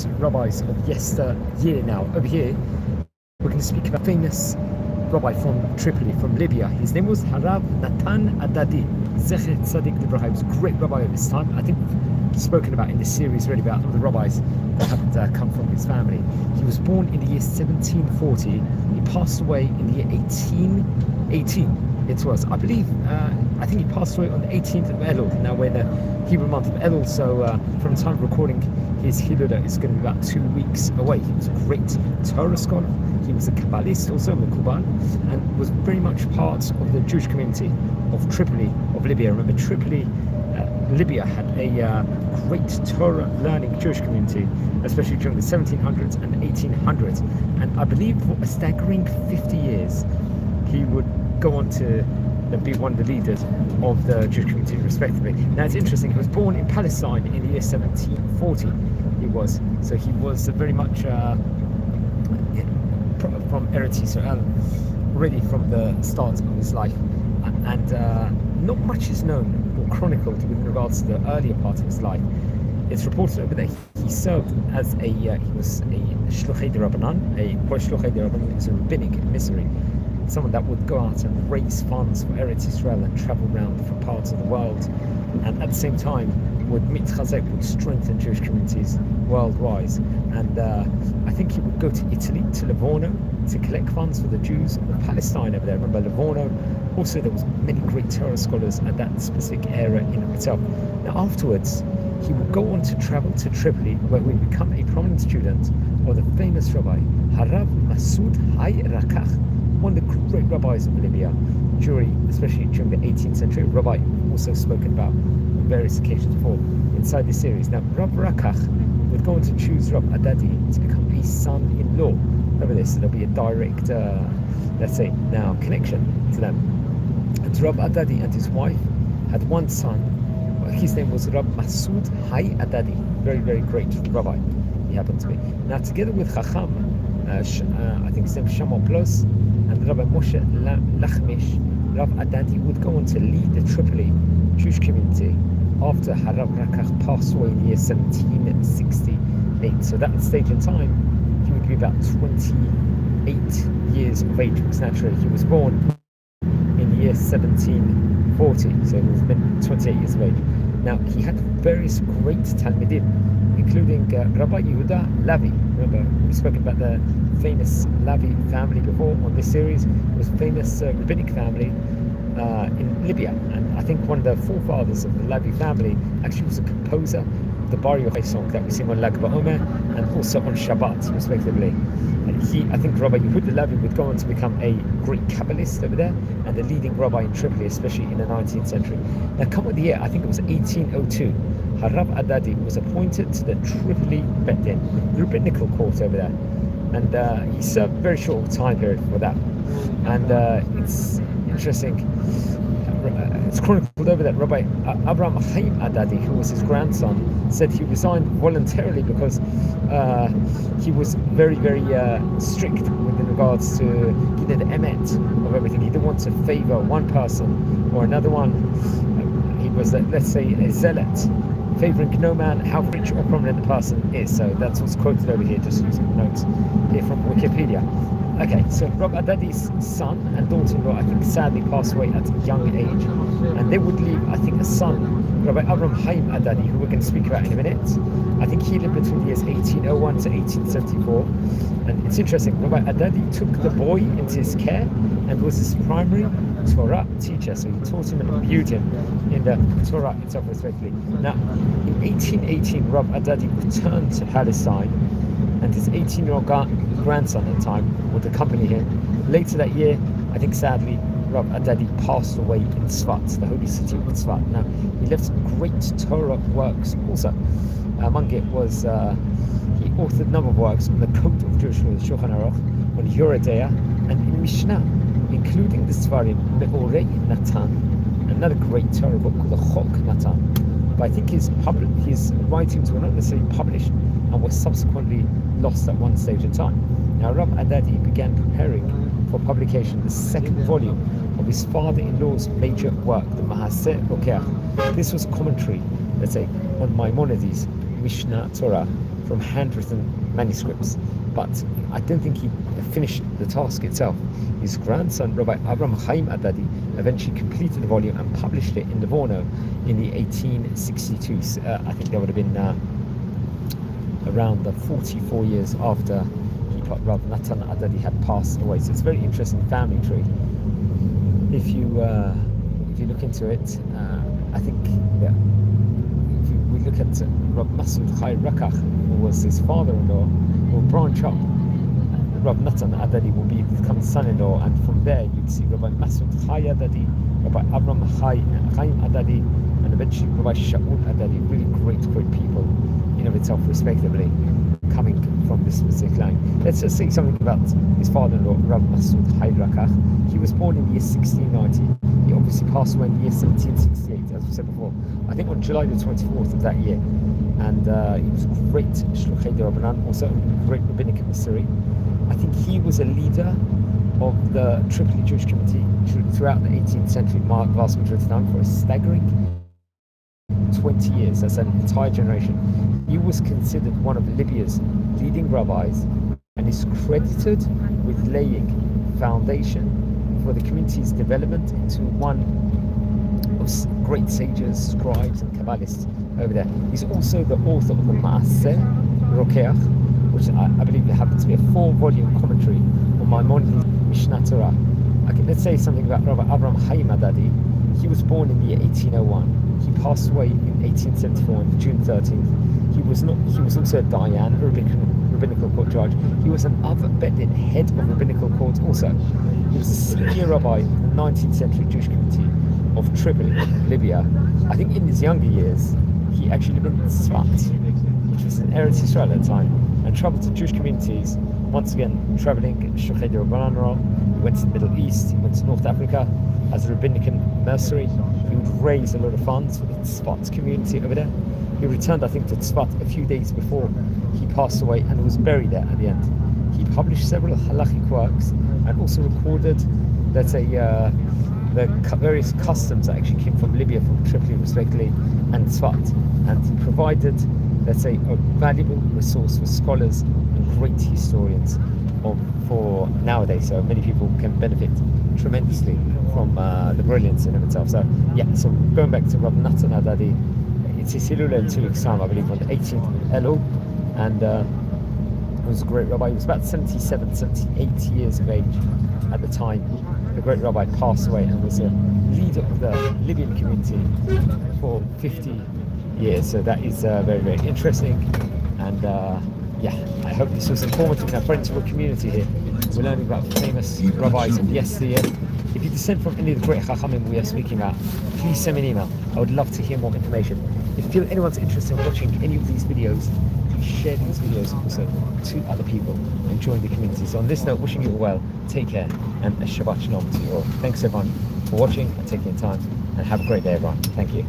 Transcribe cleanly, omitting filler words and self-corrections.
famous rabbis of yesteryear now. Over here, we're going to speak about a famous rabbi from Tripoli, from Libya. His name was Rabbi Natan Adadi. Zecher Tzadik Libraha. He was a great rabbi of his time. I think we've spoken about in this series really about the rabbis that had come from his family. He was born in the year 1740. He passed away in the year 1818. It was, I believe, I think he passed away on the 18th of Elul. Now we're in the Hebrew month of Elul, so from the time of recording, his Hiludah is going to be about 2 weeks away. He was a great Torah scholar. He was a Kabbalist, also Mekuban, and was very much part of the Jewish community of Tripoli, of Libya. Remember, Tripoli, Libya had a great Torah learning Jewish community, especially during the 1700s and 1800s. And I believe for a staggering 50 years, he would go on to be one of the leaders of the Jewish community, respectively. Now it's interesting, he was born in Palestine in the year 1740. So he was very much from Eretz Yisrael, already from the start of his life. And not much is known or chronicled with regards to the earlier part of his life. It's reported over there he served as he was a Shluchei de Rabbanan. A Shluchei de Rabbanan is a rabbinic emissary, someone that would go out and raise funds for Eretz Yisrael and travel around different parts of the world, and at the same time would mitchazek, would strengthen Jewish communities worldwide. And I think he would go to Italy, to Livorno, to collect funds for the Jews of Palestine over there. Remember Livorno, also there was many great Torah scholars at that specific era in itself. Now afterwards, he would go on to travel to Tripoli, where he would become a prominent student of the famous rabbi, Rabbi Mas'ud Rakach, one of the great rabbis of Libya, especially during the 18th century. Rabbi also spoken about on various occasions before inside this series. Now, Rabbi Rakach would go on to choose Rabbi Adadi to become a son-in-law over this, so there'll be a direct, let's say, now connection to them. And Rabbi Adadi and his wife had one son. His name was Rabbi Mas'ud Adadi, very, very great rabbi he happened to be. Now, together with Chacham, I think his name was Shama Plus, and Rabbi Moshe Lachmish, Rabbi Adadi would go on to lead the Tripoli Jewish community after Rabbi Rakach passed away in the year 1768. So that stage in time, he would be about 28 years of age, because naturally he was born in the year 1740, so he was been 28 years of age. Now he had various great Talmudim, including Rabbi Yehuda Lavi. Remember, we've spoken about the famous Lavi family before on this series. It was a famous rabbinic family in Libya, and I think one of the forefathers of the Lavi family actually was a composer of the Bar Yochai song that we sing on Lag BaOmer and also on Shabbat, respectively. And I think Rabbi Yehuda Lavi would go on to become a great Kabbalist over there and the leading rabbi in Tripoli, especially in the 19th century. Now, come with the year, I think it was 1802, Rabbi Adadi was appointed to the Tripoli Bet Din, the rabbinical court over there. And he served a very short time period for that. And it's interesting, it's chronicled over that Rabbi Abraham Adadi, who was his grandson, said he resigned voluntarily because he was very, very strict with regards to the emet of everything. He didn't want to favor one person or another one. He was, let's say, a zealot, favoring no man how rich or prominent the person is. So that's what's quoted over here, just using notes here from Wikipedia. Okay, so Rabbi Adadi's son and daughter-in-law, I think, sadly passed away at a young age, and they would leave, I think, a son, Rabbi Abraham Adadi, who we're going to speak about in a minute. I think he lived between the years 1801 to 1874, and it's interesting, Rabbi Adadi took the boy into his care and was his primary Torah teacher, so he taught him and imbued him in the Torah itself, respectively. Now, in 1818, Rabbi Adadi returned to Palestine, and his 18-year-old grandson at the time would accompany him. Later that year, I think sadly, Rabbi Adadi passed away in Tzfat, the holy city of Tzfat. Now, he left some great Torah works also. Among it was, he authored a number of works on the Code of Jewish Law, the Shulchan Aruch, on Yoredeah, and in Mishnah, including the Svarim, Me'orei Natan, another great Torah book called the Chok Natan. But I think his writings were not necessarily published and were subsequently lost at one stage in time. Now, Rabbi Adadi began preparing for publication the second volume of his father-in-law's major work, the Mahaseh Rokeach. This was a commentary, let's say, on Maimonides' Mishnah Torah, from handwritten manuscripts, but I don't think he finished the task itself. His grandson, Rabbi Chaim Adadi, eventually completed the volume and published it in Livorno in the 1862s. I think that would have been around the 44 years after Rabbi Natan Adadi had passed away. So it's a very interesting family tree. If you look into it, I think that if we look at Rabbi Masud Chai Rakach, who was his father-in-law, will branch up. Rabbi Natan Adadi will become son-in-law, and from there you'd see Rabbi Masud Chai Adadi, Rabbi Avram Chaim Adadi, and eventually Rabbi Shaul Adadi. Really great people in of itself, respectively, coming from this specific line. Let's just say something about his father-in-law, Rabbi Masud Chai Rakach. He was born in the year 1690. He obviously passed away in the year 1768, as we said before. I think on July the 24th of that year. And he was a great Shluchei D'Rabbanan, also a great rabbinic emissary. I think he was a leader of the Tripoli Jewish community throughout the 18th century, vast majority of the time, for a staggering 20 years. That's an entire generation. He was considered one of Libya's leading rabbis and is credited with laying foundation for the community's development into one of great sages, scribes and Kabbalists over there. He's also the author of the Maaseh Rokeach, which I believe happens to be a 4-volume commentary on Maimonides Mishnah Torah. Okay, let's say something about Rabbi Avram Chaim Adadi. He was born in the year 1801. He passed away in 1874 on June 13th. He was also a Dayan, a rabbinical court judge. He was an Av-Bedin, head of rabbinical court also. He was a senior rabbi of the 19th century Jewish community of Tripoli, Libya. I think in his younger years, he actually lived in Tzfat, which was in Eretz Yisrael at the time, and traveled to Jewish communities, once again traveling Shluchei D'Rabbanan. He went to the Middle East, he went to North Africa as a rabbinic mercenary. He would raise a lot of funds for the Tzfat community over there. He returned, I think, to Tzfat a few days before he passed away and was buried there at the end. He published several halachic works and also recorded, let's say, the various customs that actually came from Libya, from Tripoli respectively, and Tzfat. And he provided, let's say, a valuable resource for scholars and great historians for nowadays. So many people can benefit tremendously from the brilliance in of itself. So yeah, so going back to Rabbi Natan Adadi, it's his Hilul in 2 weeks' time, I believe, on the 18th of Elul, and he was a great rabbi. He was about 77, 78 years of age at the time. The great rabbi passed away and was a leader of the Libyan community for 50 years. So that is very, very interesting. And yeah, I hope this was informative. Now, friends, we're a community here. We're learning about famous rabbis of yesteryear. If you descend from any of the great Chachamim we are speaking about, please send me an email. I would love to hear more information. If you feel anyone's interested in watching any of these videos, please share these videos also to other people and join the community. So on this note, wishing you all well, take care, and a Shabbat Shalom to you all. Thanks everyone for watching and taking the time, and have a great day everyone. Thank you.